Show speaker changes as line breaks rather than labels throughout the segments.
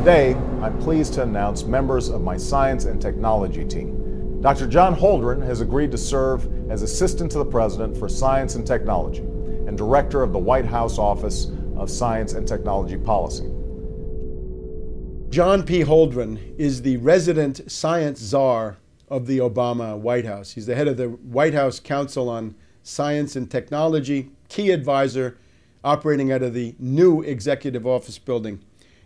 Today, I'm pleased to announce members of my science and technology team. Dr. John Holdren has agreed to serve as Assistant to the President for Science and Technology and Director of the White House Office of Science and Technology Policy.
John P. Holdren is the resident science czar of the Obama White House. He's the head of the White House Council on Science and Technology, key advisor operating out of the new Executive Office building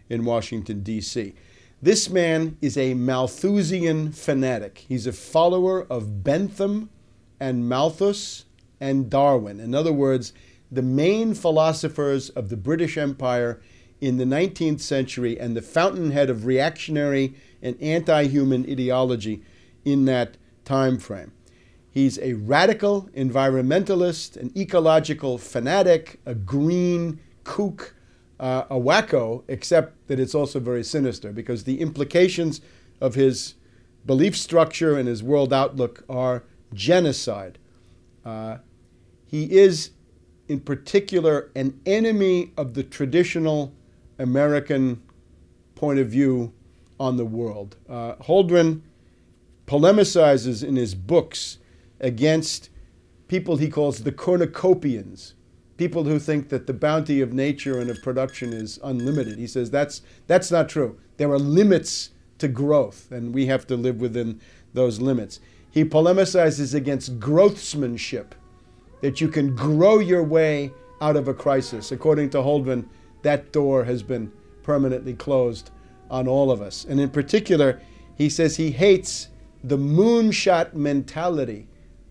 in Washington, D.C. This man is a Malthusian fanatic. He's a follower of Bentham and Malthus and Darwin. In other words, the main philosophers of the British Empire in the 19th century and the fountainhead of reactionary and anti-human ideology in that time frame. He's a radical environmentalist, an ecological fanatic, a green kook, a wacko, except that it's also very sinister because the implications of his belief structure and his world outlook are genocide. He is, in particular, an enemy of the traditional American point of view on the world. Holdren polemicizes in his books against people he calls the cornucopians, people who think that the bounty of nature and of production is unlimited. He says that's not true. There are limits to growth, and we have to live within those limits. He polemicizes against growthsmanship, that you can grow your way out of a crisis. According to Holdren, that door has been permanently closed on all of us. And in particular, he says he hates the moonshot mentality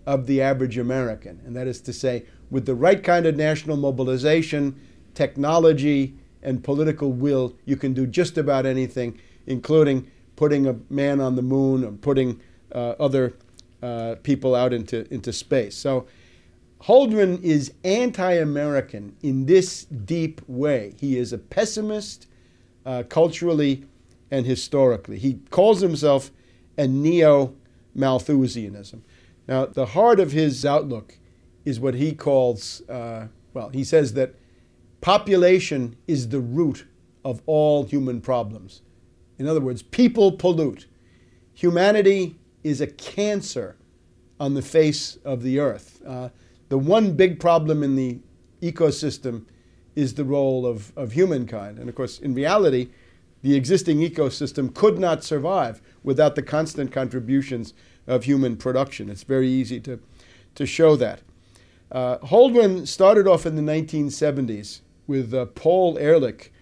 of the average American. And that is to say, with the right kind of national mobilization, technology, and political will, you can do just about anything, including putting a man on the moon or putting other people out into space. So Holdren is anti-American in this deep way. He is a pessimist culturally and historically. He calls himself a neo-Malthusianism. Now, the heart of his outlook is what he calls, he says that population is the root of all human problems. In other words, people pollute. Humanity is a cancer on the face of the earth. The one big problem in the ecosystem is the role of humankind. And of course, in reality, the existing ecosystem could not survive without the constant contributions of human production. It's very easy to show that. Holdren started off in the 1970s with Paul Ehrlich,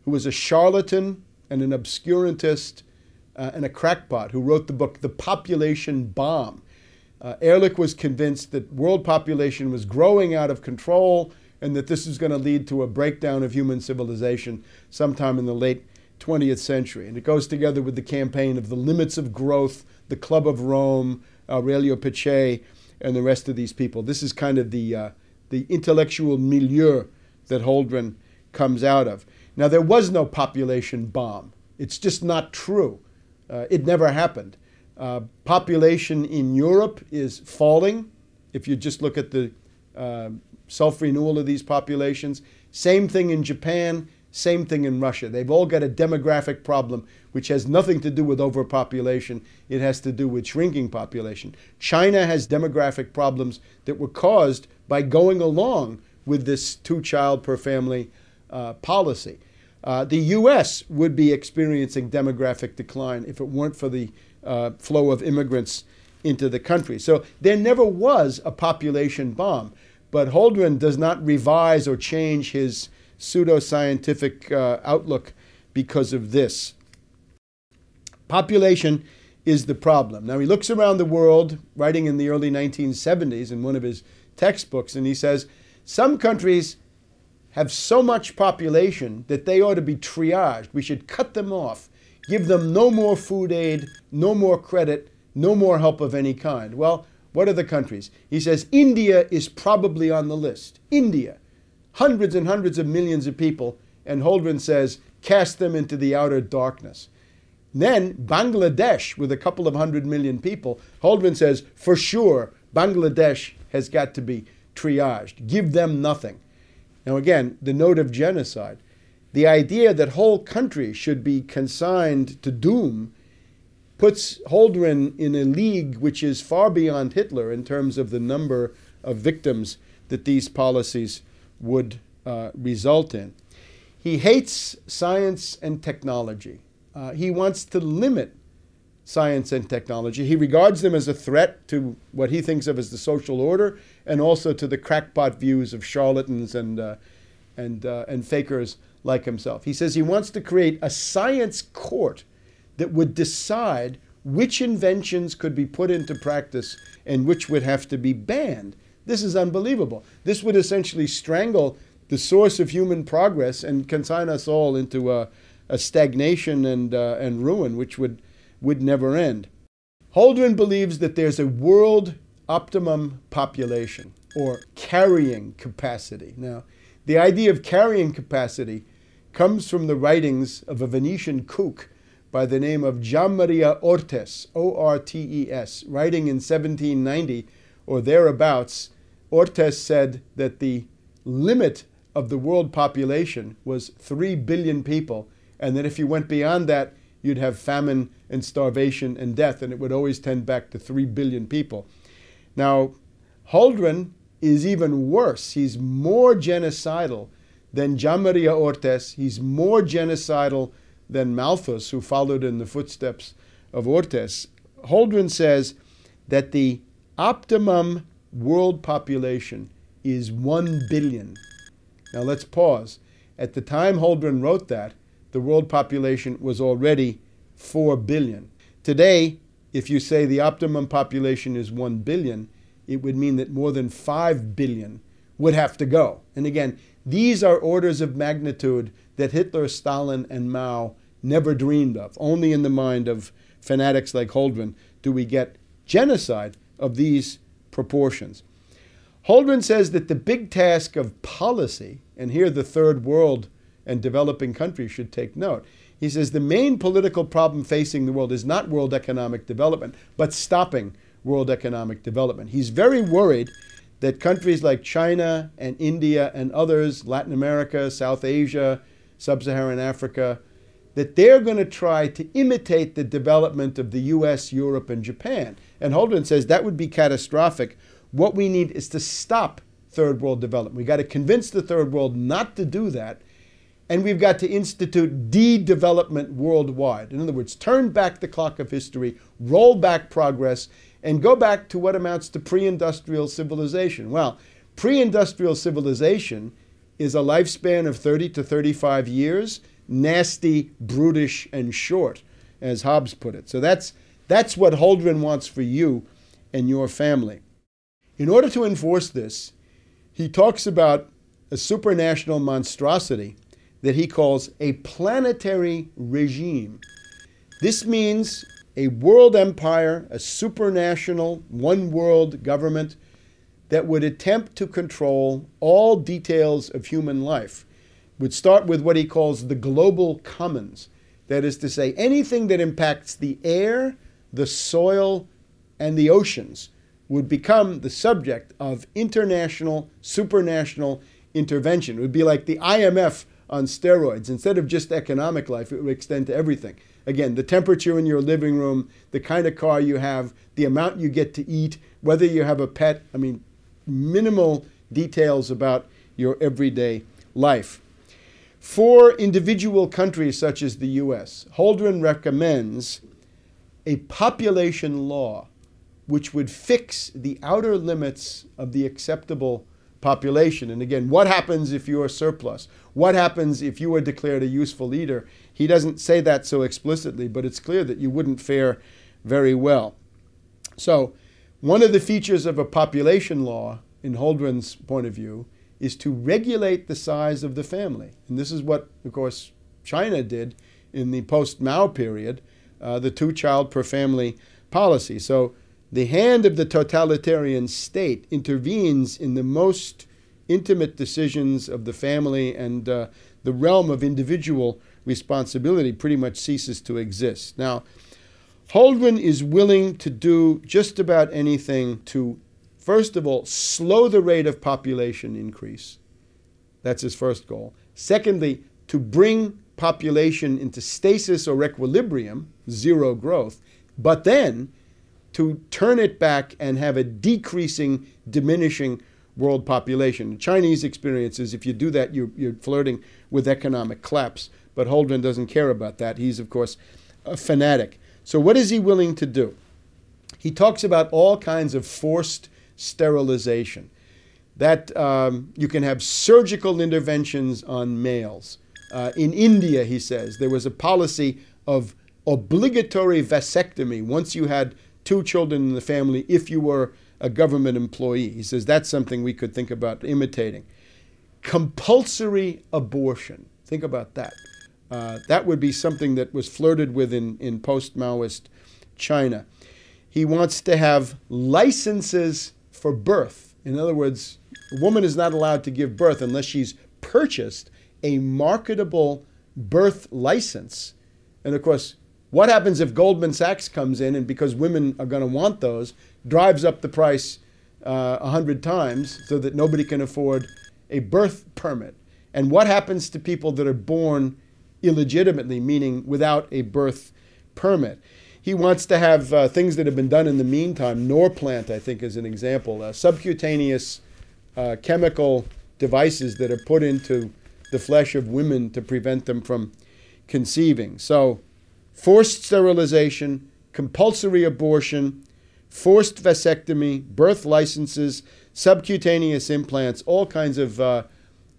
who was a charlatan and an obscurantist and a crackpot who wrote the book The Population Bomb. Ehrlich was convinced that world population was growing out of control and that this was going to lead to a breakdown of human civilization sometime in the late 20th century. And it goes together with the campaign of the limits of growth, the Club of Rome, Aurelio Peccei, and the rest of these people. This is kind of the intellectual milieu that Holdren comes out of. Now, there was no population bomb. It's just not true. It never happened. Population in Europe is falling, if you just look at the self-renewal of these populations. Same thing in Japan, same thing in Russia. They've all got a demographic problem which has nothing to do with overpopulation. It has to do with shrinking population. China has demographic problems that were caused by going along with this two-child per family policy. The U.S. would be experiencing demographic decline if it weren't for the flow of immigrants into the country. So there never was a population bomb, but Holdren does not revise or change his pseudoscientific outlook because of this. Population is the problem. Now, he looks around the world, writing in the early 1970s in one of his textbooks, and he says, some countries have so much population that they ought to be triaged. We should cut them off, give them no more food aid, no more credit, no more help of any kind. Well, what are the countries? He says India is probably on the list. India, hundreds and hundreds of millions of people, and Holdren says, cast them into the outer darkness. Then Bangladesh, with a couple of 100 million people, Holdren says, for sure, Bangladesh has got to be triaged. Give them nothing. Now again, the note of genocide. the idea that whole countries should be consigned to doom puts Holdren in a league which is far beyond Hitler in terms of the number of victims that these policies would result in. He hates science and technology. He wants to limit science and technology. He regards them as a threat to what he thinks of as the social order, and also to the crackpot views of charlatans and fakers like himself. He says he wants to create a science court that would decide which inventions could be put into practice and which would have to be banned. This is unbelievable. This would essentially strangle the source of human progress and consign us all into a stagnation and ruin, which would never end. Holdren believes that there's a world optimum population, or carrying capacity. Now, the idea of carrying capacity comes from the writings of a Venetian kook by the name of Gianmaria Ortes, O-R-T-E-S, writing in 1790 or thereabouts. Ortes said that the limit of the world population was 3 billion people, and that if you went beyond that, you'd have famine and starvation and death, and it would always tend back to 3 billion people. Now, Holdren is even worse. He's more genocidal than Gianmaria Ortes. He's more genocidal than Malthus, who followed in the footsteps of Ortes. Holdren says that the optimum world population is 1 billion. Now let's pause. At the time Holdren wrote that, the world population was already 4 billion. Today, if you say the optimum population is 1 billion, it would mean that more than 5 billion would have to go. And again, these are orders of magnitude that Hitler, Stalin, and Mao never dreamed of. Only in the mind of fanatics like Holdren do we get genocide of these proportions. Holdren says that the big task of policy, and here the third world and developing countries should take note. He says the main political problem facing the world is not world economic development, but stopping world economic development. He's very worried that countries like China and India and others, Latin America, South Asia, Sub-Saharan Africa, that they're going to try to imitate the development of the US, Europe, and Japan. And Holdren says that would be catastrophic. What we need is to stop third world development. We've got to convince the third world not to do that. And we've got to institute de-development worldwide. In other words, turn back the clock of history, roll back progress, and go back to what amounts to pre-industrial civilization. Well, pre-industrial civilization is a lifespan of 30 to 35 years, nasty, brutish, and short, as Hobbes put it. So that's what Holdren wants for you and your family. In order to enforce this, he talks about a supranational monstrosity that he calls a planetary regime. This means a world empire, a supranational, one-world government that would attempt to control all details of human life. Would start with what he calls the global commons. That is to say, anything that impacts the air, the soil, and the oceans would become the subject of international, supranational intervention. It would be like the IMF on steroids. Instead of just economic life, it would extend to everything. Again, the temperature in your living room, the kind of car you have, the amount you get to eat, whether you have a pet. I mean, minimal details about your everyday life. For individual countries such as the US, Holdren recommends a population law which would fix the outer limits of the acceptable population. And again, what happens if you are surplus? What happens if you are declared a useful leader? He doesn't say that so explicitly, but it's clear that you wouldn't fare very well. So one of the features of a population law, in Holdren's point of view, is to regulate the size of the family. And this is what, of course, China did in the post-Mao period, the two-child per family policy. So the hand of the totalitarian state intervenes in the most intimate decisions of the family, and the realm of individual responsibility pretty much ceases to exist. Now, Holdren is willing to do just about anything to, first of all, slow the rate of population increase. That's his first goal. Secondly, to bring population into stasis or equilibrium, zero growth, but then to turn it back and have a decreasing, diminishing world population. The Chinese experience is if you do that, you're flirting with economic collapse. But Holdren doesn't care about that. He's, of course, a fanatic. So what is he willing to do? He talks about all kinds of forced sterilization. That you can have surgical interventions on males. In India, he says, there was a policy of obligatory vasectomy once you had 2 children in the family if you were a government employee. He says that's something we could think about imitating. Compulsory abortion. Think about that. That would be something that was flirted with in post-Maoist China. He wants to have licenses for birth. In other words, a woman is not allowed to give birth unless she's purchased a marketable birth license. And of course, what happens if Goldman Sachs comes in and, because women are going to want those, drives up the price 100 times so that nobody can afford a birth permit? And what happens to people that are born illegitimately, meaning without a birth permit? He wants to have things that have been done in the meantime. Norplant, I think, is an example. Subcutaneous chemical devices that are put into the flesh of women to prevent them from conceiving. So, forced sterilization, compulsory abortion, forced vasectomy, birth licenses, subcutaneous implants, all kinds of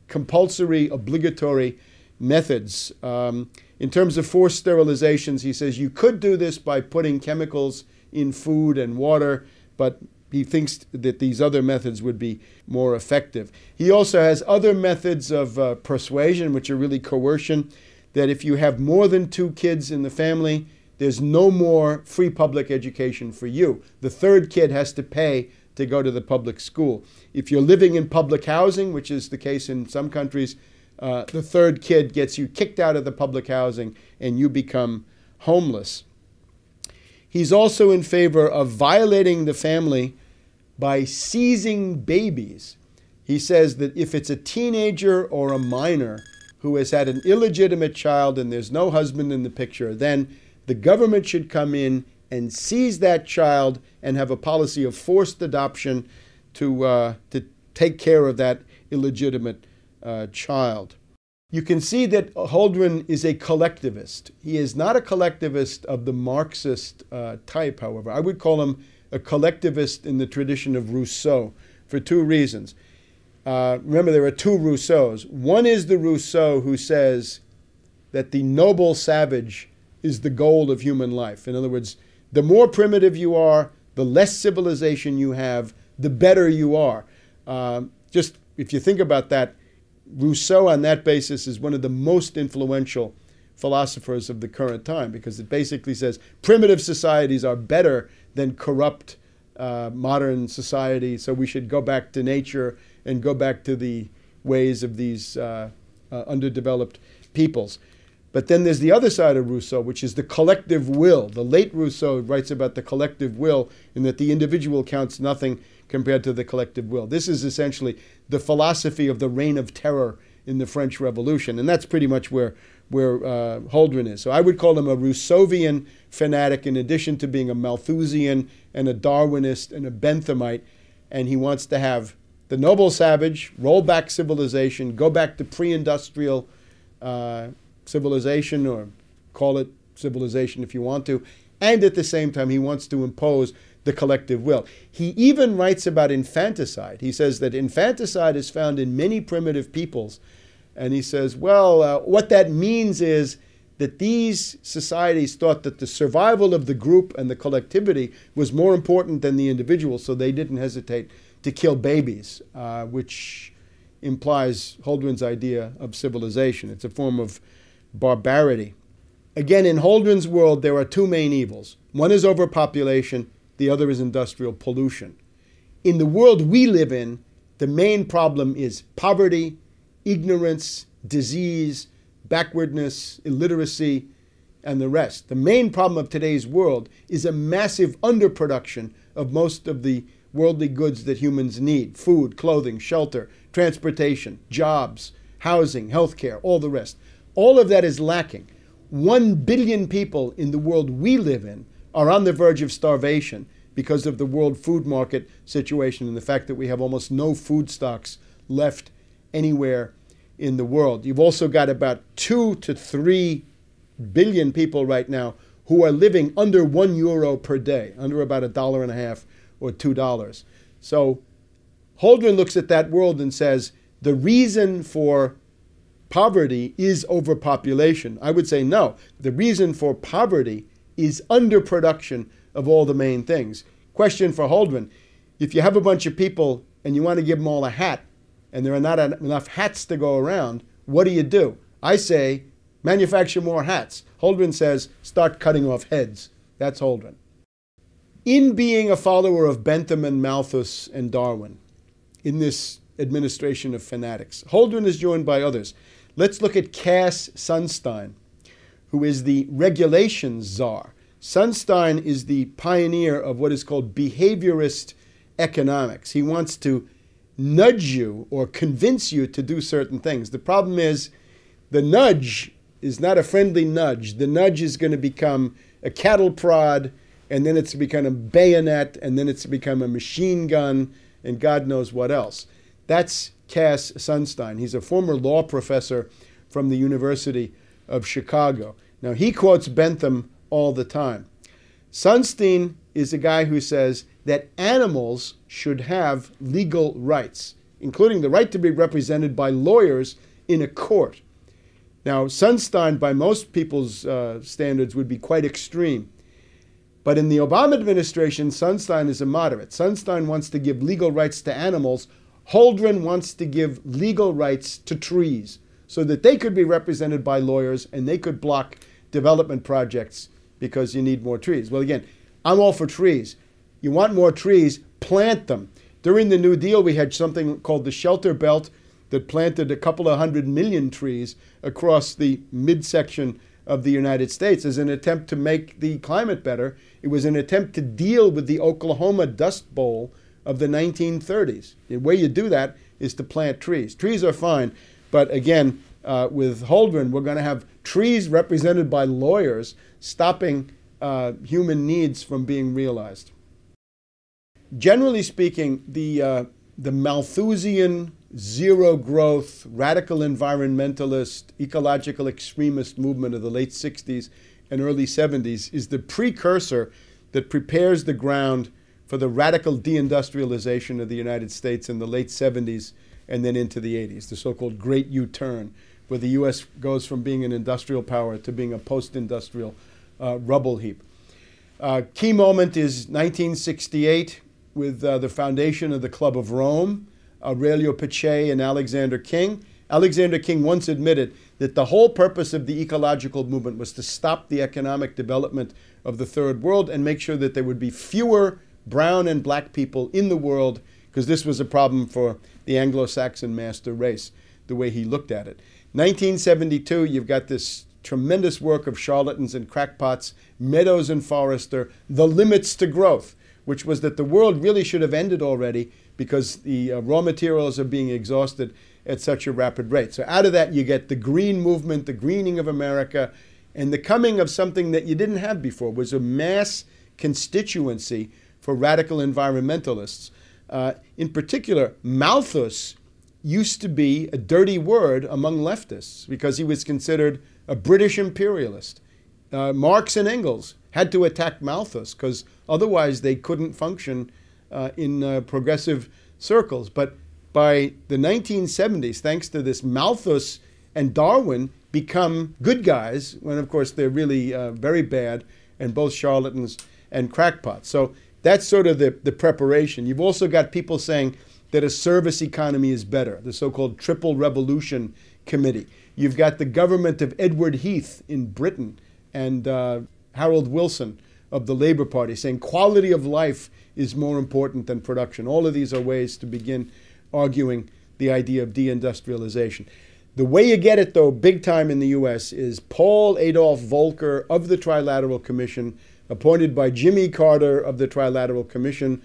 compulsory, obligatory methods. In terms of forced sterilizations, he says you could do this by putting chemicals in food and water, but he thinks that these other methods would be more effective. He also has other methods of persuasion, which are really coercion, that if you have more than 2 kids in the family, there's no more free public education for you. The 3rd kid has to pay to go to the public school. If you're living in public housing, which is the case in some countries, the 3rd kid gets you kicked out of the public housing and you become homeless. He's also in favor of violating the family by seizing babies. He says that if it's a teenager or a minor who has had an illegitimate child and there's no husband in the picture, then the government should come in and seize that child and have a policy of forced adoption to take care of that illegitimate child. You can see that Holdren is a collectivist. He is not a collectivist of the Marxist type, however. I would call him a collectivist in the tradition of Rousseau for 2 reasons. Remember, there are 2 Rousseaus. One is the Rousseau who says that the noble savage is the goal of human life. In other words, the more primitive you are, the less civilization you have, the better you are. Just if you think about that, Rousseau on that basis is one of the most influential philosophers of the current time, because it basically says primitive societies are better than corrupt modern society, so we should go back to nature and go back to the ways of these underdeveloped peoples. But then there's the other side of Rousseau, which is the collective will. The late Rousseau writes about the collective will, in that the individual counts nothing compared to the collective will. This is essentially the philosophy of the reign of terror in the French Revolution, and that's pretty much where Holdren is. So I would call him a Rousseauvian fanatic, in addition to being a Malthusian and a Darwinist and a Benthamite, and he wants to have the noble savage, roll back civilization, go back to pre-industrial civilization, or call it civilization if you want to, and at the same time he wants to impose the collective will. He even writes about infanticide. He says that infanticide is found in many primitive peoples, and he says, well, what that means is that these societies thought that the survival of the group and the collectivity was more important than the individual, so they didn't hesitate to kill babies, which implies Holdren's idea of civilization. It's a form of barbarity. Again, in Holdren's world, there are 2 main evils. One is overpopulation, the other is industrial pollution. In the world we live in, the main problem is poverty, ignorance, disease, backwardness, illiteracy, and the rest. The main problem of today's world is a massive underproduction of most of the worldly goods that humans need: food, clothing, shelter, transportation, jobs, housing, healthcare, all the rest. All of that is lacking. 1 billion people in the world we live in are on the verge of starvation because of the world food market situation and the fact that we have almost no food stocks left anywhere in the world. You've also got about 2 to 3 billion people right now who are living under €1 per day, under about $1.50 or $2. So Holdren looks at that world and says the reason for poverty is overpopulation. I would say no. The reason for poverty is underproduction of all the main things. Question for Holdren: if you have a bunch of people and you want to give them all a hat and there are not enough hats to go around, what do? I say manufacture more hats. Holdren says start cutting off heads. That's Holdren. In being a follower of Bentham and Malthus and Darwin, in this administration of fanatics, Holdren is joined by others. Let's look at Cass Sunstein, who is the regulations czar. Sunstein is the pioneer of what is called behaviorist economics. He wants to nudge you or convince you to do certain things. The problem is the nudge is not a friendly nudge. The nudge is going to become a cattle prod, and then it's become a bayonet, and then it's become a machine gun, and God knows what else. That's Cass Sunstein. He's a former law professor from the University of Chicago. Now, he quotes Bentham all the time. Sunstein is a guy who says that animals should have legal rights, including the right to be represented by lawyers in a court. Now, Sunstein, by most people's standards, would be quite extreme. But in the Obama administration, Sunstein is a moderate. Sunstein wants to give legal rights to animals. Holdren wants to give legal rights to trees so that they could be represented by lawyers and they could block development projects because you need more trees. Well, again, I'm all for trees. You want more trees, plant them. During the New Deal, we had something called the Shelter Belt that planted a couple of 100 million trees across the midsection of the United States as an attempt to make the climate better. It was an attempt to deal with the Oklahoma Dust Bowl of the 1930s. The way you do that is to plant trees. Trees are fine, but again, with Holdren, we're going to have trees represented by lawyers stopping human needs from being realized. Generally speaking, the Malthusian, zero-growth, radical environmentalist, ecological extremist movement of the late 60s and early 70s is the precursor that prepares the ground for the radical deindustrialization of the United States in the late 70s and then into the 80s, the so-called Great U-turn, where the U.S. goes from being an industrial power to being a post-industrial rubble heap. Key moment is 1968 with the foundation of the Club of Rome, Aurelio Pache and Alexander King. Alexander King once admitted that the whole purpose of the ecological movement was to stop the economic development of the third world and make sure that there would be fewer brown and black people in the world, because this was a problem for the Anglo-Saxon master race, the way he looked at it. 1972, you've got this tremendous work of charlatans and crackpots, Meadows and Forrester, The Limits to Growth, which was that the world really should have ended already because the raw materials are being exhausted at such a rapid rate. So out of that, you get the green movement, the greening of America, and the coming of something that you didn't have before, was a mass constituency for radical environmentalists. In particular, Malthus used to be a dirty word among leftists because he was considered a British imperialist. Marx and Engels had to attack Malthus because otherwise they couldn't function in progressive circles. But by the 1970s, thanks to this, Malthus and Darwin become good guys, when of course they're really very bad and both charlatans and crackpots. So that's sort of the preparation. You've also got people saying that a service economy is better, the so-called Triple Revolution Committee. You've got the government of Edward Heath in Britain and Harold Wilson of the Labour Party saying quality of life is more important than production. All of these are ways to begin arguing the idea of deindustrialization. The way you get it, though, big time in the U.S. is Paul Adolph Volcker of the Trilateral Commission, appointed by Jimmy Carter of the Trilateral Commission.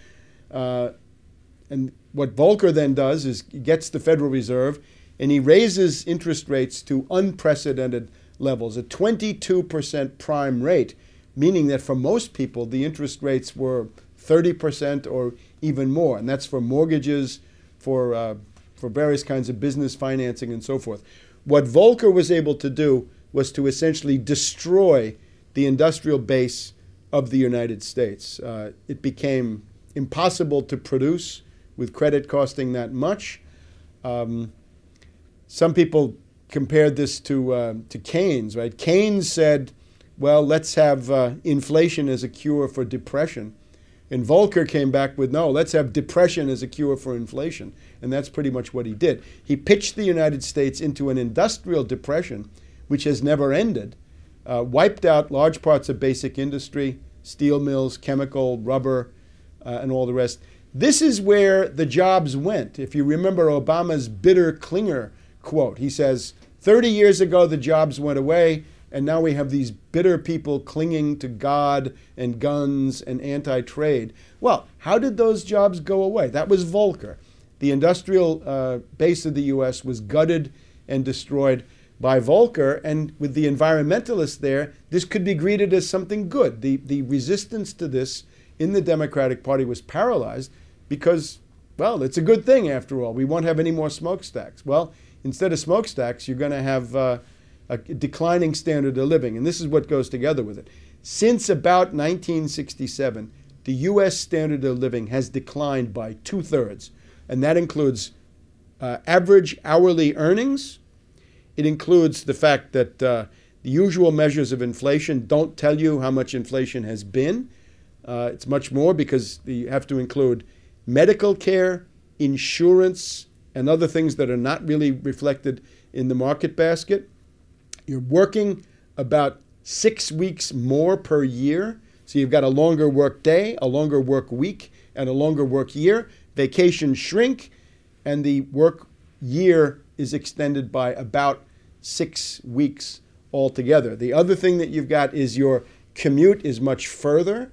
And what Volcker then does is he gets the Federal Reserve, and he raises interest rates to unprecedented levels, a 22% prime rate, meaning that for most people, the interest rates were 30% or even more. And that's for mortgages, for various kinds of business financing and so forth. What Volcker was able to do was to essentially destroy the industrial base of the United States. It became impossible to produce with credit costing that much. Some people compared this to Keynes, right? Keynes said, well, let's have inflation as a cure for depression. And Volcker came back with, no, let's have depression as a cure for inflation. And that's pretty much what he did. He pitched the United States into an industrial depression, which has never ended, wiped out large parts of basic industry, steel mills, chemical, rubber, and all the rest. This is where the jobs went. If you remember Obama's bitter Klinger quote, he says, 30 years ago, the jobs went away, and now we have these bitter people clinging to God and guns and anti-trade. Well, how did those jobs go away? That was Volcker. The industrial base of the U.S. was gutted and destroyed by Volcker, and with the environmentalists there, this could be greeted as something good. The resistance to this in the Democratic Party was paralyzed because, well, it's a good thing after all. We won't have any more smokestacks. Well, instead of smokestacks, you're going to have a declining standard of living, and this is what goes together with it. Since about 1967, the U.S. standard of living has declined by 2/3, and that includes average hourly earnings. It includes the fact that the usual measures of inflation don't tell you how much inflation has been. It's much more because you have to include medical care, insurance, and other things that are not really reflected in the market basket. You're working about 6 weeks more per year. So you've got a longer work day, a longer work week, and a longer work year. Vacations shrink, and the work year is extended by about 6 weeks altogether. The other thing that you've got is your commute is much further,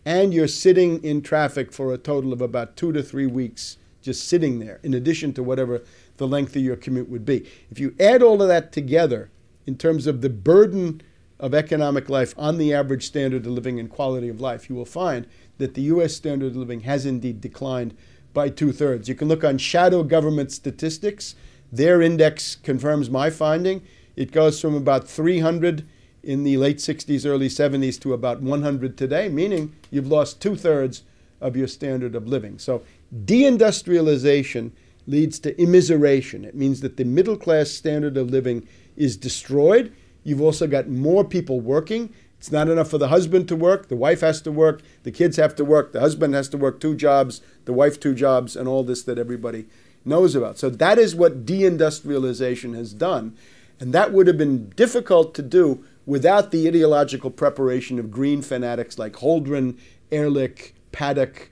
and you're sitting in traffic for a total of about 2 to 3 weeks just sitting there, in addition to whatever the length of your commute would be. If you add all of that together in terms of the burden of economic life on the average standard of living and quality of life, you will find that the U.S. standard of living has indeed declined by 2/3. You can look on shadow government statistics. Their index confirms my finding. It goes from about 300 in the late 60s, early 70s to about 100 today, meaning you've lost 2/3 of your standard of living. So deindustrialization leads to immiseration. It means that the middle class standard of living is destroyed. You've also got more people working. It's not enough for the husband to work. The wife has to work. The kids have to work. The husband has to work 2 jobs. The wife 2 jobs, and all this that everybody knows about. So that is what deindustrialization has done. And that would have been difficult to do without the ideological preparation of green fanatics like Holdren, Ehrlich, Paddock,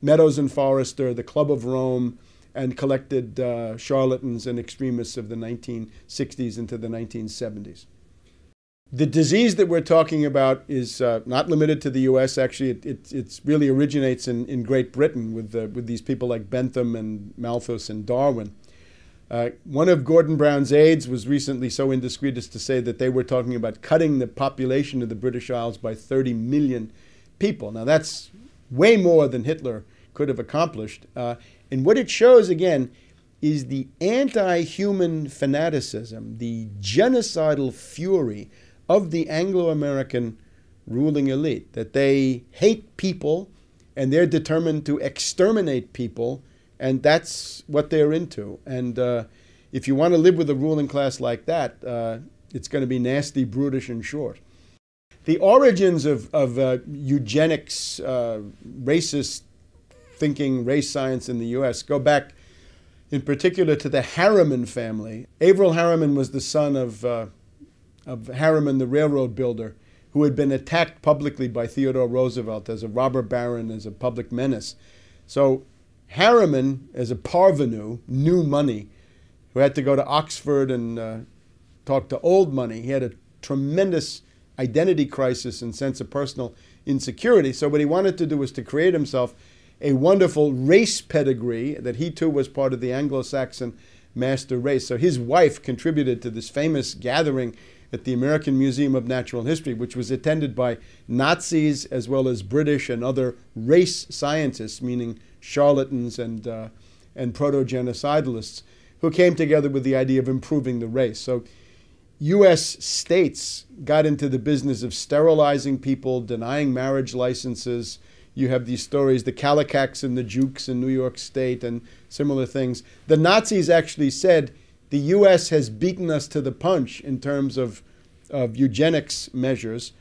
Meadows and Forrester, the Club of Rome, and collected charlatans and extremists of the 1960s into the 1970s. The disease that we're talking about is not limited to the U.S. Actually, it really originates in Great Britain with these people like Bentham and Malthus and Darwin. One of Gordon Brown's aides was recently so indiscreet as to say that they were talking about cutting the population of the British Isles by 30 million people. Now, that's way more than Hitler could have accomplished. And what it shows, again, is the anti-human fanaticism, the genocidal fury of the Anglo-American ruling elite, that they hate people and they're determined to exterminate people, and that's what they're into. And if you want to live with a ruling class like that, it's going to be nasty, brutish, and short. The origins of eugenics, racist thinking, race science in the U.S. go back in particular to the Harriman family. Averell Harriman was the son of Harriman, the railroad builder, who had been attacked publicly by Theodore Roosevelt as a robber baron, as a public menace. So Harriman, as a parvenu, new money, who had to go to Oxford and talk to old money, he had a tremendous identity crisis and sense of personal insecurity. So what he wanted to do was to create himself a wonderful race pedigree, that he too was part of the Anglo-Saxon master race. So his wife contributed to this famous gathering at the American Museum of Natural History, which was attended by Nazis as well as British and other race scientists, meaning charlatans and proto-genocidalists, who came together with the idea of improving the race. So U.S. states got into the business of sterilizing people, denying marriage licenses. You have these stories, the Kallikaks and the Jukes in New York State and similar things. The Nazis actually said, the U.S. has beaten us to the punch in terms of eugenics measures.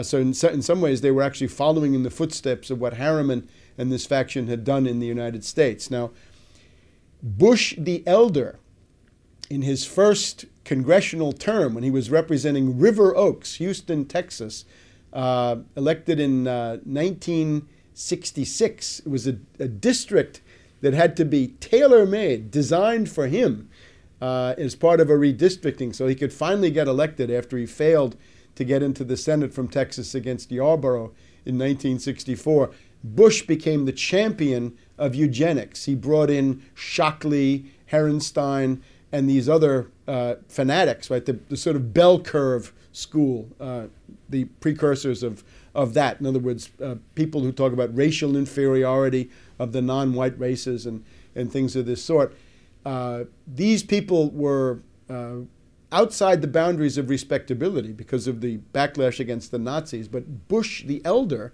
So in some ways, they were actually following in the footsteps of what Harriman and this faction had done in the United States. Now, Bush the Elder, in his first congressional term, when he was representing River Oaks, Houston, Texas, elected in 1966, it was a district that had to be tailor-made, designed for him, as part of a redistricting, so he could finally get elected after he failed to get into the Senate from Texas against Yarborough in 1964. Bush became the champion of eugenics. He brought in Shockley, Herenstein, and these other fanatics, right? The sort of bell curve school, the precursors of that. In other words, people who talk about racial inferiority of the non-white races and things of this sort. These people were outside the boundaries of respectability because of the backlash against the Nazis. But Bush the Elder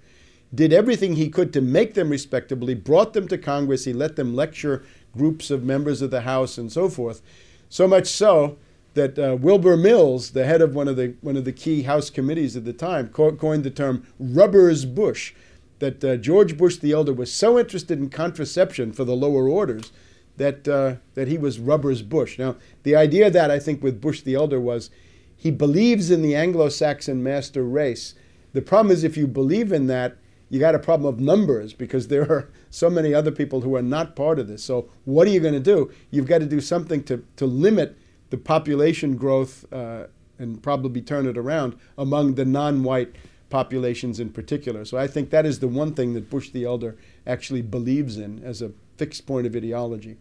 did everything he could to make them respectable. He brought them to Congress. He let them lecture groups of members of the House and so forth. So much so that Wilbur Mills, the head of one of the key House committees at the time, coined the term "Rubbers Bush." That George Bush the Elder was so interested in contraception for the lower orders that he was Rubbers Bush. Now, the idea that I think with Bush the Elder was he believes in the Anglo-Saxon master race. The problem is if you believe in that, you got a problem of numbers because there are so many other people who are not part of this. So what are you going to do? You've got to do something to limit the population growth and probably turn it around among the non-white populations in particular. So I think that is the one thing that Bush the Elder actually believes in as a fixed point of ideology.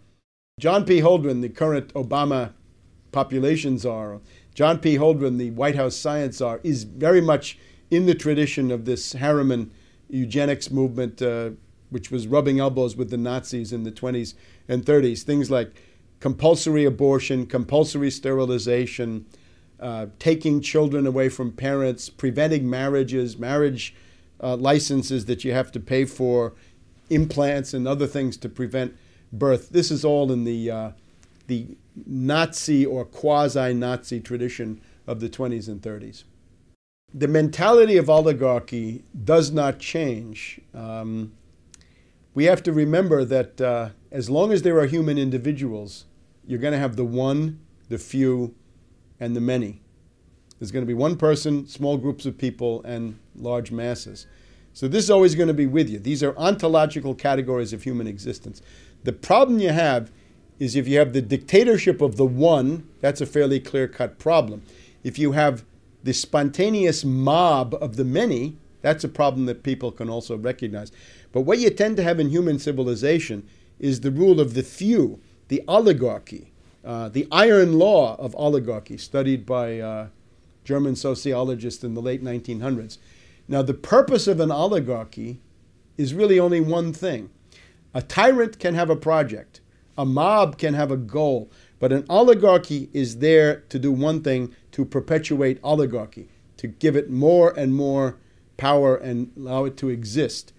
John P. Holdren, the current Obama population czar, John P. Holdren, the White House science czar, is very much in the tradition of this Harriman eugenics movement, which was rubbing elbows with the Nazis in the 20s and 30s. Things like compulsory abortion, compulsory sterilization, taking children away from parents, preventing marriages, marriage licenses that you have to pay for, implants and other things to prevent birth. This is all in the Nazi or quasi-Nazi tradition of the 20s and 30s. The mentality of oligarchy does not change. We have to remember that as long as there are human individuals, you're going to have the one, the few, and the many. There's going to be one person, small groups of people, and large masses. So this is always going to be with you. These are ontological categories of human existence. The problem you have is if you have the dictatorship of the one, that's a fairly clear-cut problem. If you have the spontaneous mob of the many, that's a problem that people can also recognize. But what you tend to have in human civilization is the rule of the few, the oligarchy, the iron law of oligarchy, studied by German sociologists in the late 1900s. Now, the purpose of an oligarchy is really only one thing. A tyrant can have a project. A mob can have a goal. But an oligarchy is there to do one thing, to perpetuate oligarchy, to give it more and more power and allow it to exist.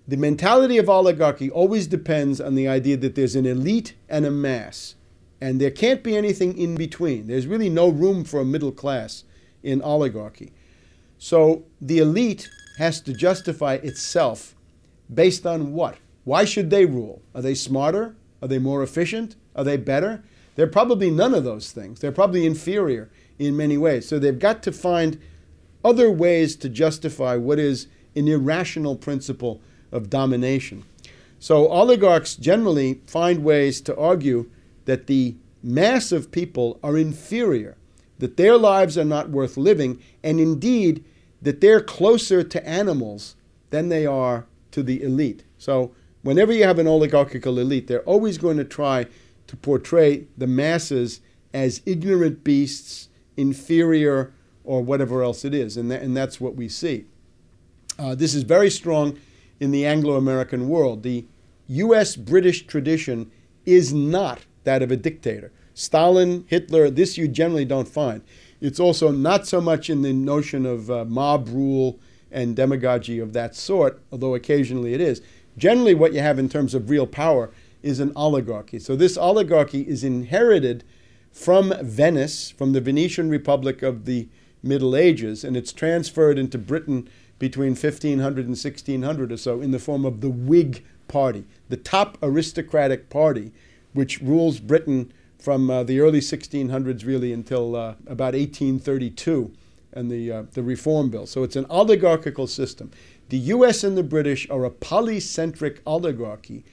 The mentality of oligarchy always depends on the idea that there's an elite and a mass. And there can't be anything in between. There's really no room for a middle class in oligarchy. So the elite has to justify itself based on what? Why should they rule? Are they smarter? Are they more efficient? Are they better? They're probably none of those things. They're probably inferior in many ways. So they've got to find other ways to justify what is an irrational principle of domination. So oligarchs generally find ways to argue that the mass of people are inferior, that their lives are not worth living, and indeed that they're closer to animals than they are to the elite. So whenever you have an oligarchical elite, they're always going to try to portray the masses as ignorant beasts, inferior, or whatever else it is. And that's what we see. This is very strong in the Anglo-American world. The U.S.-British tradition is not that of a dictator. Stalin, Hitler, this you generally don't find. It's also not so much in the notion of mob rule and demagogy of that sort, although occasionally it is. Generally what you have in terms of real power is an oligarchy. So this oligarchy is inherited from Venice, from the Venetian Republic of the Middle Ages, and it's transferred into Britain between 1500 and 1600 or so in the form of the Whig Party, the top aristocratic party, which rules Britain from the early 1600s really until about 1832 and the Reform Bill. So it's an oligarchical system. The US and the British are a polycentric oligarchy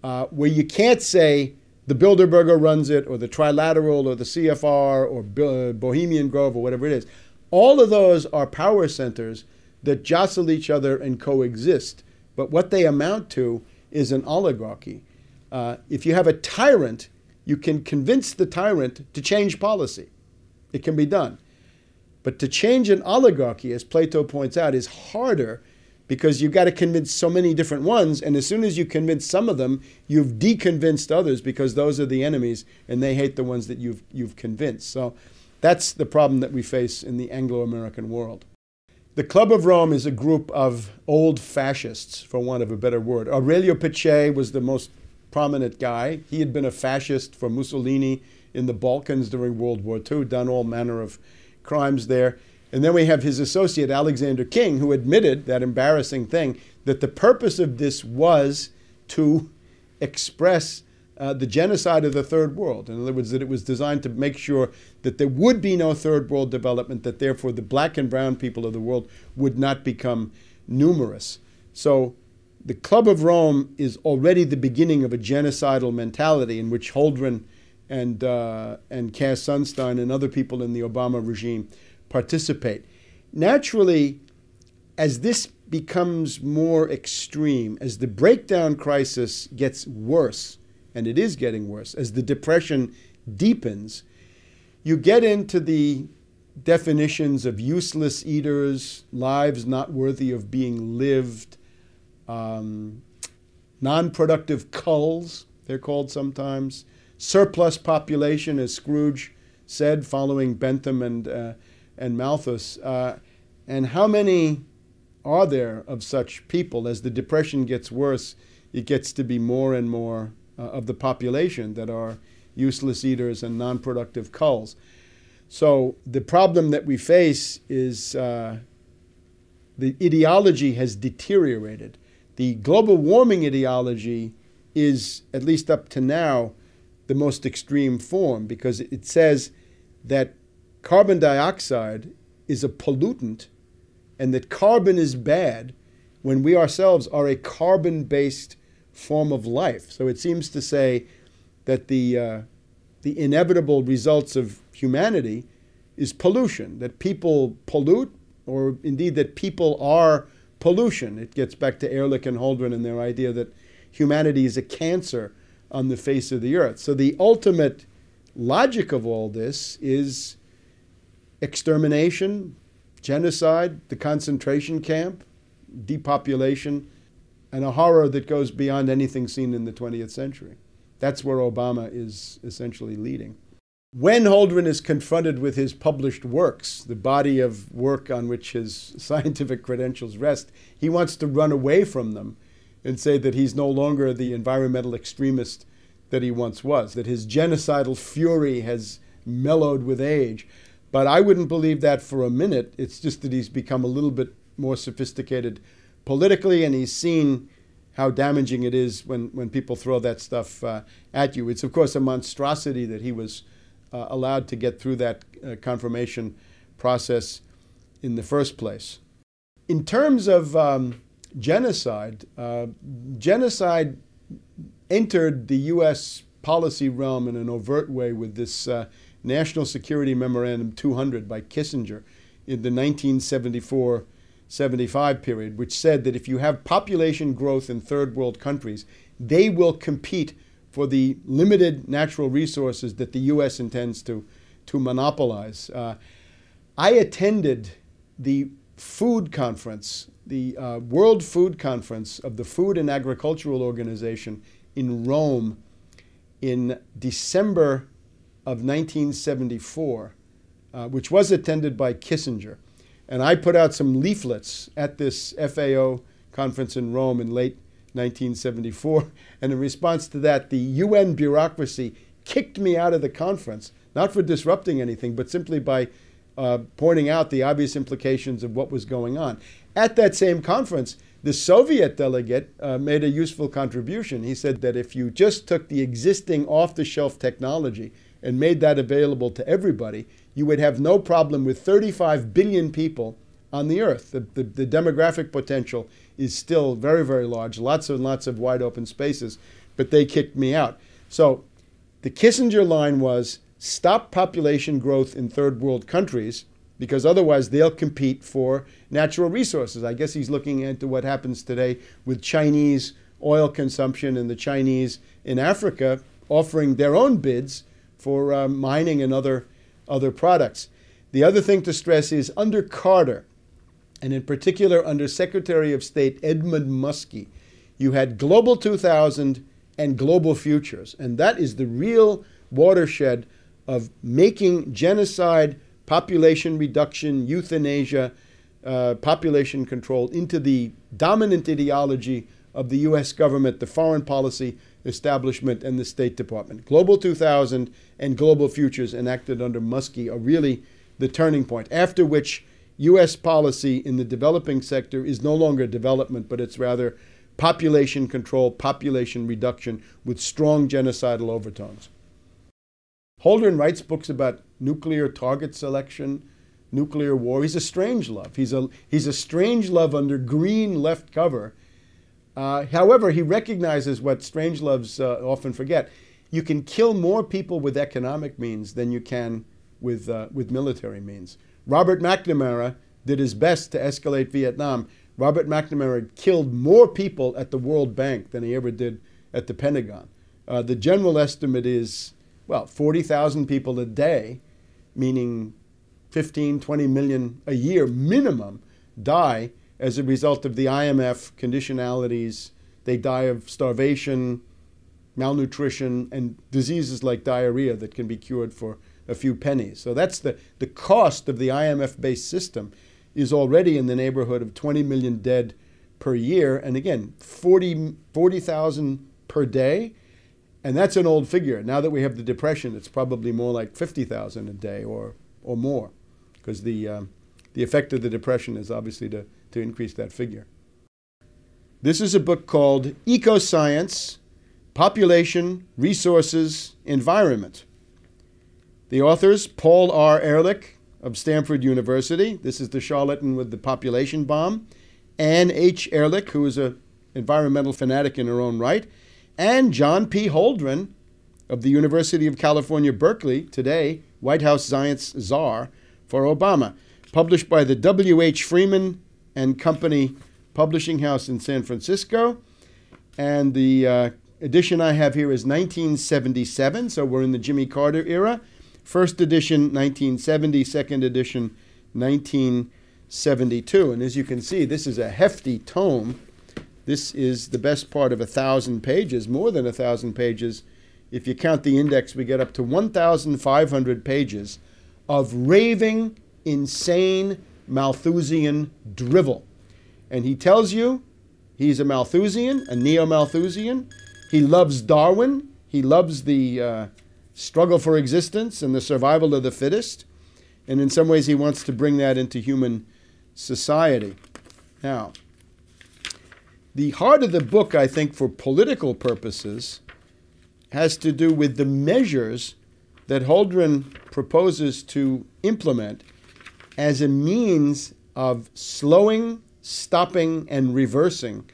where you can't say the Bilderberger runs it, or the Trilateral, or the CFR, or Bohemian Grove, or whatever it is. All of those are power centers that jostle each other and coexist. But what they amount to is an oligarchy. If you have a tyrant, you can convince the tyrant to change policy. It can be done. But to change an oligarchy, as Plato points out, is harder because you've got to convince so many different ones, and as soon as you convince some of them, you've deconvinced others because those are the enemies and they hate the ones that you've convinced. So that's the problem that we face in the Anglo-American world. The Club of Rome is a group of old fascists, for want of a better word. Aurelio Peccei was the most prominent guy. He had been a fascist for Mussolini in the Balkans during World War II, done all manner of crimes there. And then we have his associate, Alexander King, who admitted that embarrassing thing, that the purpose of this was to express the genocide of the Third World. In other words, that it was designed to make sure that there would be no Third World development, that therefore the black and brown people of the world would not become numerous. So the Club of Rome is already the beginning of a genocidal mentality in which Holdren and Cass Sunstein and other people in the Obama regime participate. Naturally, as this becomes more extreme, as the breakdown crisis gets worse, and it is getting worse, as the depression deepens, you get into the definitions of useless eaters, lives not worthy of being lived, non-productive culls, they're called sometimes, surplus population, as Scrooge said, following Bentham and Malthus. And how many are there of such people? As the depression gets worse, it gets to be more and more of the population that are useless eaters and non-productive culls. So the problem that we face is the ideology has deteriorated. The global warming ideology is, at least up to now, the most extreme form because it says that carbon dioxide is a pollutant and that carbon is bad when we ourselves are a carbon-based form of life. So it seems to say that the inevitable results of humanity is pollution, that people pollute, or indeed that people are pollution. It gets back to Ehrlich and Holdren and their idea that humanity is a cancer on the face of the earth. So the ultimate logic of all this is extermination, genocide, the concentration camp, depopulation, and a horror that goes beyond anything seen in the 20th century. That's where Obama is essentially leading. When Holdren is confronted with his published works, the body of work on which his scientific credentials rest, he wants to run away from them and say that he's no longer the environmental extremist that he once was, that his genocidal fury has mellowed with age. But I wouldn't believe that for a minute. It's just that he's become a little bit more sophisticated politically, and he's seen how damaging it is when people throw that stuff at you. It's, of course, a monstrosity that he was allowed to get through that confirmation process in the first place. In terms of genocide, genocide entered the U.S. policy realm in an overt way with this National Security Memorandum 200 by Kissinger in the 1974-75 period, which said that if you have population growth in third world countries, they will compete for the limited natural resources that the U.S. intends to monopolize. I attended the food conference, the World Food Conference of the Food and Agricultural Organization in Rome in December of 1974, which was attended by Kissinger. And I put out some leaflets at this FAO conference in Rome in late 1974. And in response to that, the UN bureaucracy kicked me out of the conference, not for disrupting anything, but simply by pointing out the obvious implications of what was going on. At that same conference, the Soviet delegate made a useful contribution. He said that if you just took the existing off-the-shelf technology and made that available to everybody, you would have no problem with 35 billion people on the earth. The demographic potential is still very, very large, lots and lots of wide open spaces, but they kicked me out. So the Kissinger line was, stop population growth in third world countries, because otherwise they'll compete for natural resources. I guess he's looking into what happens today with Chinese oil consumption and the Chinese in Africa offering their own bids for mining and other products. The other thing to stress is under Carter, and in particular under Secretary of State Edmund Muskie, you had Global 2000 and Global Futures. And that is the real watershed of making genocide, population reduction, euthanasia, population control into the dominant ideology of the U.S. government, the foreign policy establishment, and the State Department. Global 2000 and Global Futures enacted under Muskie are really the turning point, after which U.S. policy in the developing sector is no longer development, but it's rather population control, population reduction with strong genocidal overtones. Holdren writes books about nuclear target selection, nuclear war. He's a strangelove. He's a strangelove under green left cover. However, he recognizes what strangeloves often forget. You can kill more people with economic means than you can with military means. Robert McNamara did his best to escalate Vietnam. Robert McNamara killed more people at the World Bank than he ever did at the Pentagon. The general estimate is, 40,000 people a day, meaning 15, 20 million a year minimum, die as a result of the IMF conditionalities. They die of starvation, malnutrition, and diseases like diarrhea that can be cured for a few pennies. So that's the cost of the IMF-based system is already in the neighborhood of 20 million dead per year. And again, 40,000 per day. And that's an old figure. Now that we have the Depression, it's probably more like 50,000 a day or more, because the effect of the Depression is obviously to increase that figure. This is a book called Ecoscience, Population, Resources, Environment. The authors, Paul R. Ehrlich of Stanford University. This is the charlatan with the population bomb. Ann H. Ehrlich, who is an environmental fanatic in her own right. And John P. Holdren of the University of California, Berkeley, today White House science czar for Obama, published by the W.H. Freeman and Company Publishing House in San Francisco. And the edition I have here is 1977, so we're in the Jimmy Carter era. First edition, 1970, second edition, 1972. And as you can see, this is a hefty tome. This is the best part of 1,000 pages, more than 1,000 pages. If you count the index, we get up to 1,500 pages of raving, insane Malthusian drivel. And he tells you he's a Malthusian, a neo-Malthusian. He loves Darwin. He loves the struggle for existence and the survival of the fittest. And in some ways, he wants to bring that into human society. Now, the heart of the book, I think, for political purposes, has to do with the measures that Holdren proposes to implement as a means of slowing, stopping, and reversing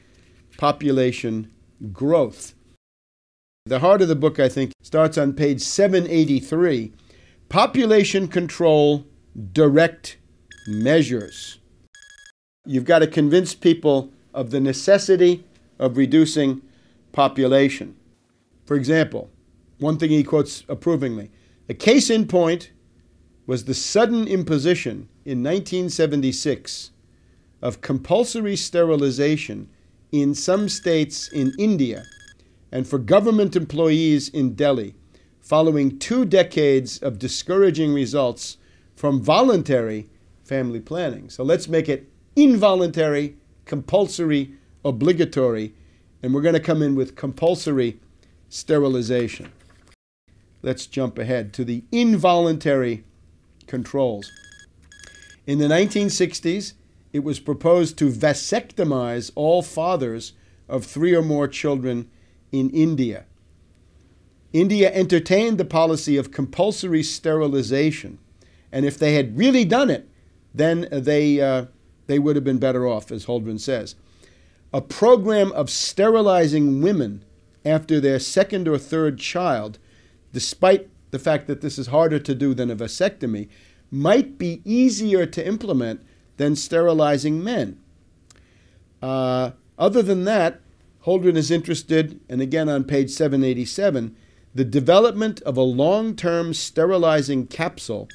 population growth. The heart of the book, I think, starts on page 783, Population Control Direct Measures. You've got to convince people of the necessity of reducing population. For example, one thing he quotes approvingly, a case in point was the sudden imposition in 1976 of compulsory sterilization in some states in India and for government employees in Delhi, following 2 decades of discouraging results from voluntary family planning. So let's make it involuntary, compulsory, obligatory, and we're going to come in with compulsory sterilization. Let's jump ahead to the involuntary controls. In the 1960s, it was proposed to vasectomize all fathers of 3 or more children in India. India entertained the policy of compulsory sterilization, and if they had really done it, then they would have been better off, as Holdren says. A program of sterilizing women after their 2nd or 3rd child, despite the fact that this is harder to do than a vasectomy, might be easier to implement than sterilizing men. Other than that, Holdren is interested, and again on page 787, the development of a long-term sterilizing capsule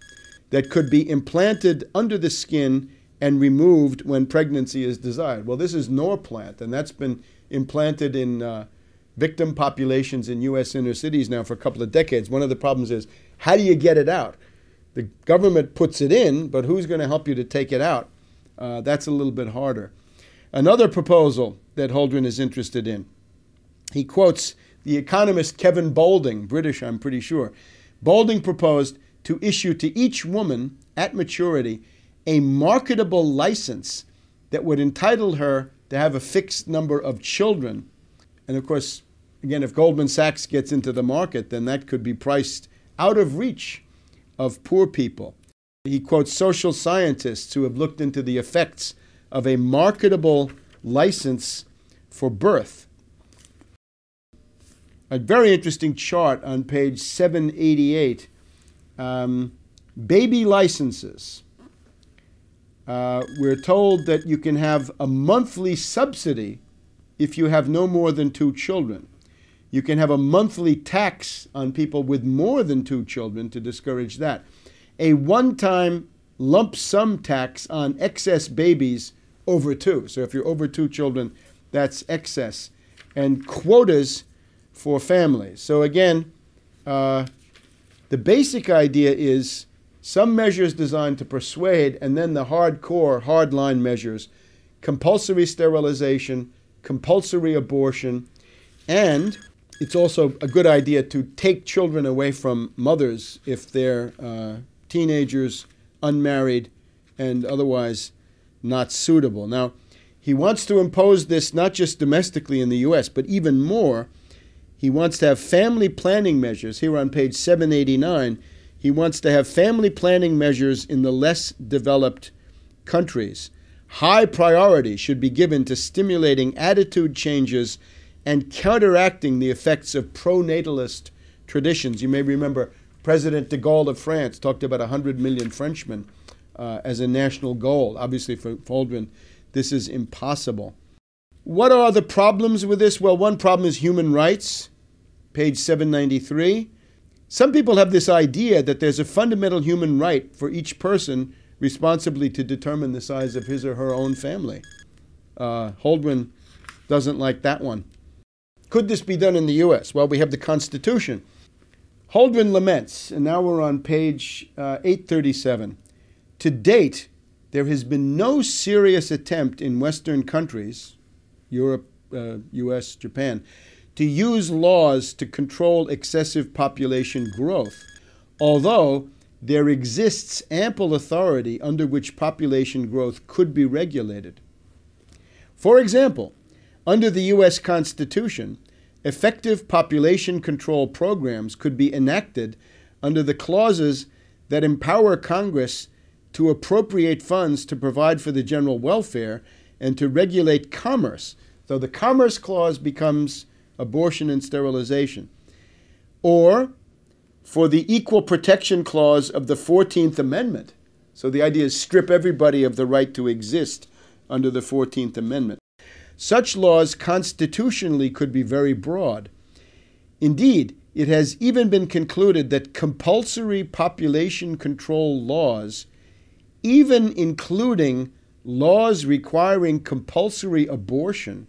that could be implanted under the skin and removed when pregnancy is desired. Well, this is Norplant, and that's been implanted in victim populations in U.S. inner cities now for a couple of decades. One of the problems is, how do you get it out? The government puts it in, but who's going to help you to take it out? That's a little bit harder. Another proposal that Holdren is interested in, he quotes the economist Kevin Boulding, British I'm pretty sure. Boulding proposed to issue to each woman at maturity a marketable license that would entitle her to have a fixed number of children. And of course, again, if Goldman Sachs gets into the market, then that could be priced out of reach of poor people. He quotes social scientists who have looked into the effects of a marketable license for birth. A very interesting chart on page 788. Baby licenses. We're told that you can have a monthly subsidy if you have no more than 2 children. You can have a monthly tax on people with more than 2 children to discourage that. A one-time lump sum tax on excess babies over 2. So if you're over 2 children, that's excess. And quotas for families. So again, the basic idea is some measures designed to persuade, and then the hardcore, hardline measures, compulsory sterilization, compulsory abortion, and it's also a good idea to take children away from mothers if they're teenagers, unmarried, and otherwise not suitable. Now, he wants to impose this not just domestically in the U.S., but even more. He wants to have family planning measures. Here on page 789, he wants to have family planning measures in the less developed countries. High priority should be given to stimulating attitude changes and counteracting the effects of pro-natalist traditions. You may remember President de Gaulle of France talked about 100 million Frenchmen as a national goal. Obviously, for Holdren, this is impossible. What are the problems with this? Well, one problem is human rights, page 793. Some people have this idea that there's a fundamental human right for each person responsibly to determine the size of his or her own family. Holdren doesn't like that one. Could this be done in the U.S.? Well, we have the Constitution. Holdren laments, and now we're on page 837. To date, there has been no serious attempt in Western countries, Europe, U.S., Japan, to use laws to control excessive population growth, although there exists ample authority under which population growth could be regulated. For example, under the U.S. Constitution, effective population control programs could be enacted under the clauses that empower Congress to appropriate funds to provide for the general welfare and to regulate commerce. So the Commerce Clause becomes abortion and sterilization. Or for the Equal Protection Clause of the 14th Amendment. So the idea is strip everybody of the right to exist under the 14th Amendment. Such laws constitutionally could be very broad. Indeed, it has even been concluded that compulsory population control laws, even including laws requiring compulsory abortion,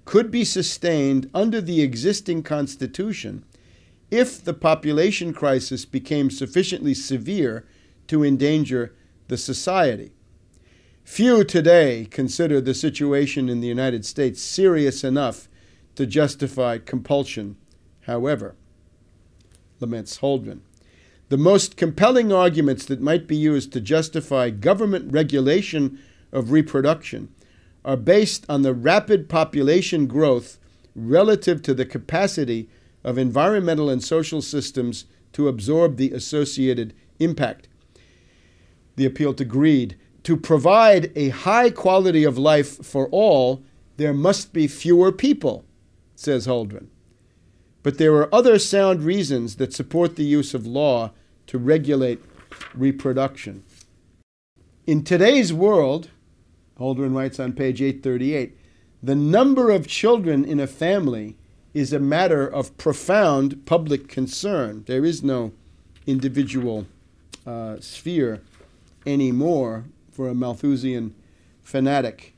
could be sustained under the existing Constitution if the population crisis became sufficiently severe to endanger the society. Few today consider the situation in the United States serious enough to justify compulsion, however, laments Holdren. The most compelling arguments that might be used to justify government regulation of reproduction are based on the rapid population growth relative to the capacity of environmental and social systems to absorb the associated impact. The appeal to greed. To provide a high quality of life for all, there must be fewer people, says Holdren. But there are other sound reasons that support the use of law to regulate reproduction. In today's world, Holdren writes on page 838, the number of children in a family is a matter of profound public concern. There is no individual sphere anymore for a Malthusian fanatic.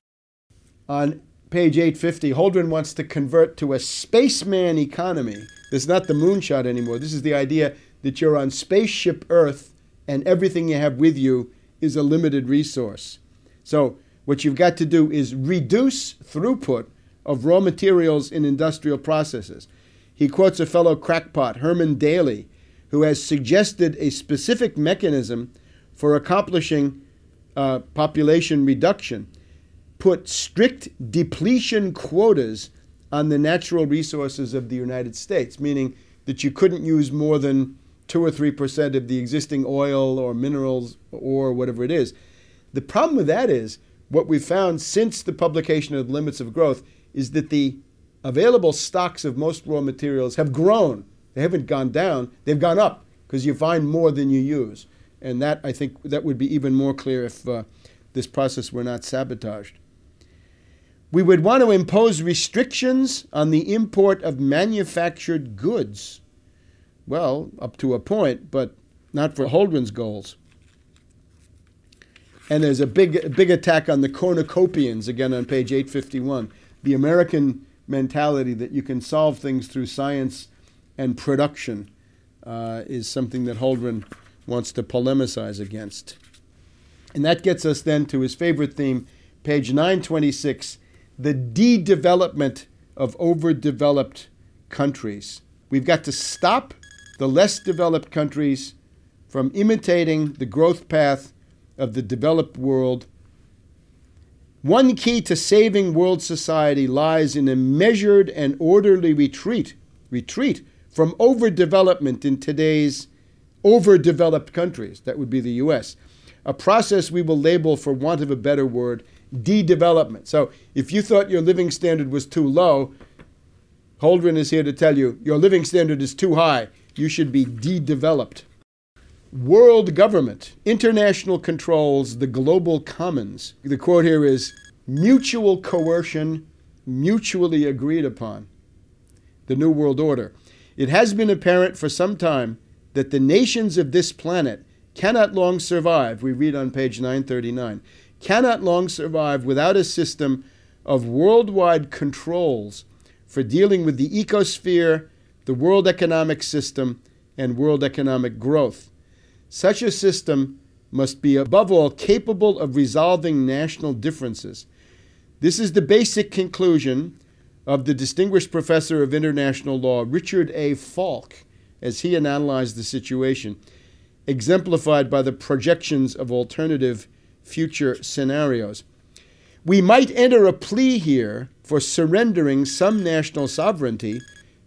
On page 850, Holdren wants to convert to a spaceman economy. This is not the moonshot anymore. This is the idea that you're on spaceship Earth and everything you have with you is a limited resource. So what you've got to do is reduce throughput of raw materials in industrial processes. He quotes a fellow crackpot, Herman Daly, who has suggested a specific mechanism for accomplishing population reduction. Put strict depletion quotas on the natural resources of the United States, meaning that you couldn't use more than 2 or 3% of the existing oil or minerals or whatever it is. The problem with that is, what we've found since the publication of the Limits of Growth is that the available stocks of most raw materials have grown. They haven't gone down, they've gone up because you find more than you use. And that, I think, that would be even more clear if this process were not sabotaged. We would want to impose restrictions on the import of manufactured goods. Well, up to a point, but not for Holdren's goals. And there's a big attack on the cornucopians, again on page 851. The American mentality that you can solve things through science and production is something that Holdren wants to polemicize against. And that gets us then to his favorite theme, page 926, the de-development of overdeveloped countries. We've got to stop the less developed countries from imitating the growth path of the developed world. One key to saving world society lies in a measured and orderly retreat from overdevelopment in today's overdeveloped countries. That would be the U.S. A process we will label, for want of a better word, de-development. So if you thought your living standard was too low, Holdren is here to tell you your living standard is too high. You should be de-developed. World government, international controls, the global commons. The quote here is, mutual coercion, mutually agreed upon. The New World Order. It has been apparent for some time that the nations of this planet cannot long survive, we read on page 939, cannot long survive without a system of worldwide controls for dealing with the ecosphere, the world economic system, and world economic growth. Such a system must be, above all, capable of resolving national differences. This is the basic conclusion of the distinguished professor of international law, Richard A. Falk, as he analyzed the situation, exemplified by the projections of alternative future scenarios. We might enter a plea here for surrendering some national sovereignty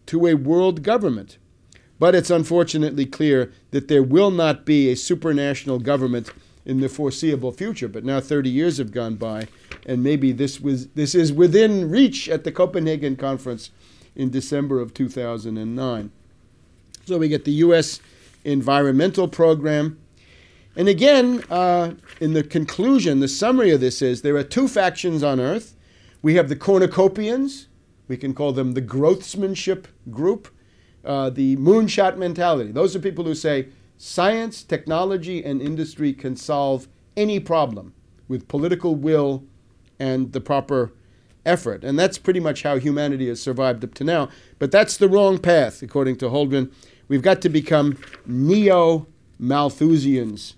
to a world government. But it's unfortunately clear that there will not be a supranational government in the foreseeable future. But now 30 years have gone by, and maybe this is within reach at the Copenhagen conference in December of 2009. So we get the U.S. environmental program. And again, in the conclusion, the summary of this is there are two factions on Earth. We have the cornucopians. We can call them the growthsmanship group. the moonshot mentality. Those are people who say science, technology, and industry can solve any problem with political will and the proper effort. And that's pretty much how humanity has survived up to now. But that's the wrong path, according to Holdren. We've got to become neo-Malthusians.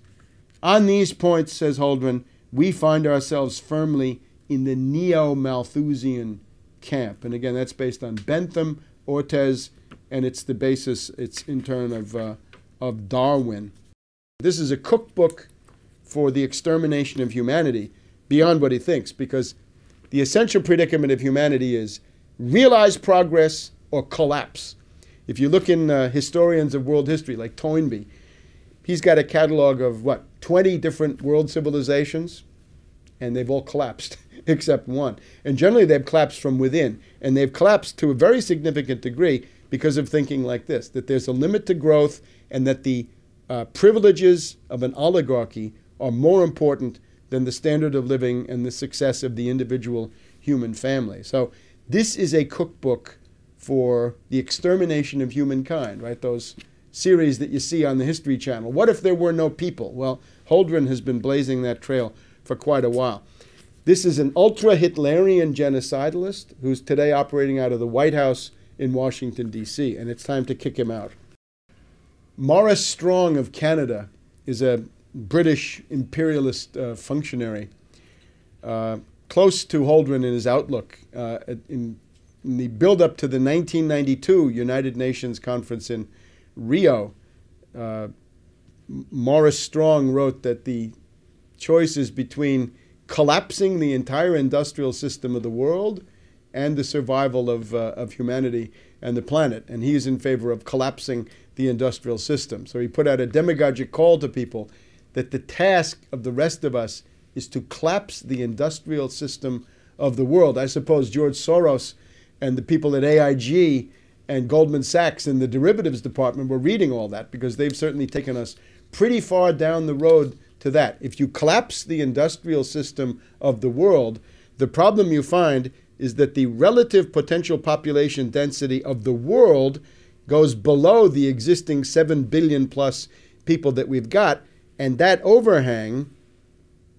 On these points, says Holdren, we find ourselves firmly in the neo-Malthusian camp. And again, that's based on Bentham, Ortiz, and it's the basis, it's in turn of Darwin. This is a cookbook for the extermination of humanity beyond what he thinks, because the essential predicament of humanity is realize progress or collapse. If you look in historians of world history like Toynbee, he's got a catalog of, 20 different world civilizations, and they've all collapsed except one. And generally they've collapsed from within, and they've collapsed to a very significant degree because of thinking like this, that there's a limit to growth and that the privileges of an oligarchy are more important than the standard of living and the success of the individual human family. So this is a cookbook for the extermination of humankind, right? Those series that you see on the History Channel. What if there were no people? Well, Holdren has been blazing that trail for quite a while. This is an ultra-Hitlerian genocidalist who's today operating out of the White House in Washington, D.C., and it's time to kick him out. Maurice Strong of Canada is a British imperialist functionary, close to Holdren in his outlook. In the build-up to the 1992 United Nations Conference in Rio, Maurice Strong wrote that the choice is between collapsing the entire industrial system of the world and the survival of humanity and the planet. And he is in favor of collapsing the industrial system. So he put out a demagogic call to people that the task of the rest of us is to collapse the industrial system of the world. I suppose George Soros and the people at AIG and Goldman Sachs in the derivatives department were reading all that, because they've certainly taken us pretty far down the road to that. If you collapse the industrial system of the world, the problem you find is that the relative potential population density of the world goes below the existing 7 billion plus people that we've got, and that overhang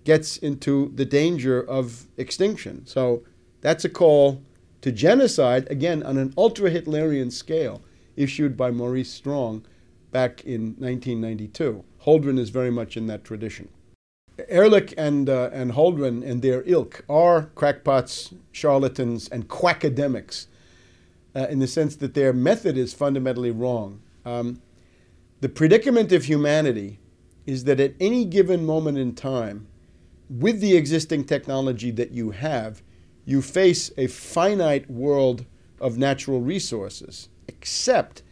gets into the danger of extinction. So that's a call to genocide, again, on an ultra-Hitlerian scale, issued by Maurice Strong back in 1992. Holdren is very much in that tradition. Ehrlich and Holdren and their ilk are crackpots, charlatans, and quackademics, in the sense that their method is fundamentally wrong. The predicament of humanity is that at any given moment in time, with the existing technology that you have, you face a finite world of natural resources, except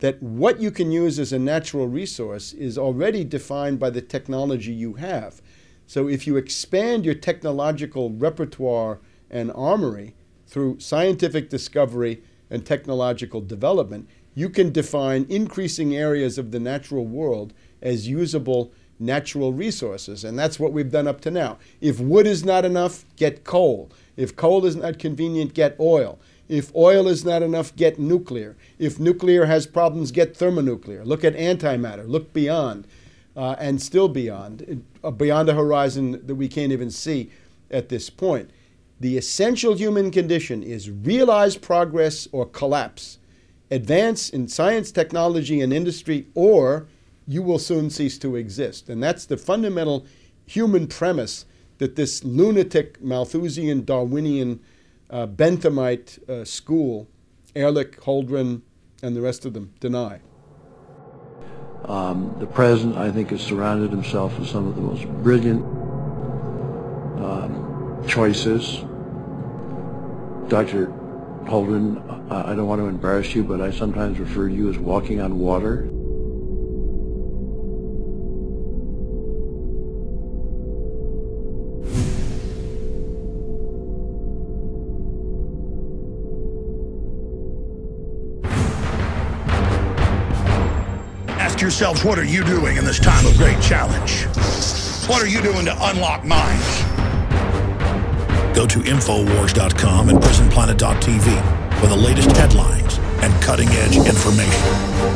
that what you can use as a natural resource is already defined by the technology you have. So if you expand your technological repertoire and armory through scientific discovery and technological development, you can define increasing areas of the natural world as usable natural resources. And that's what we've done up to now. If wood is not enough, get coal. If coal is not convenient, get oil. If oil is not enough, get nuclear. If nuclear has problems, get thermonuclear. Look at antimatter. Look beyond, and still beyond a horizon that we can't even see at this point. The essential human condition is realize progress or collapse. Advance in science, technology, and industry, or you will soon cease to exist. And that's the fundamental human premise that this lunatic, Malthusian, Darwinian, Benthamite school, Ehrlich, Holdren, and the rest of them, deny.
The president, I think, has surrounded himself with some of the most brilliant choices. Dr. Holdren, I don't want to embarrass you, but I sometimes refer to you as walking on water.
Ask yourselves, what are you doing in this time of great challenge? What are you doing to unlock minds? Go to Infowars.com and PrisonPlanet.tv for the latest headlines, and cutting-edge information.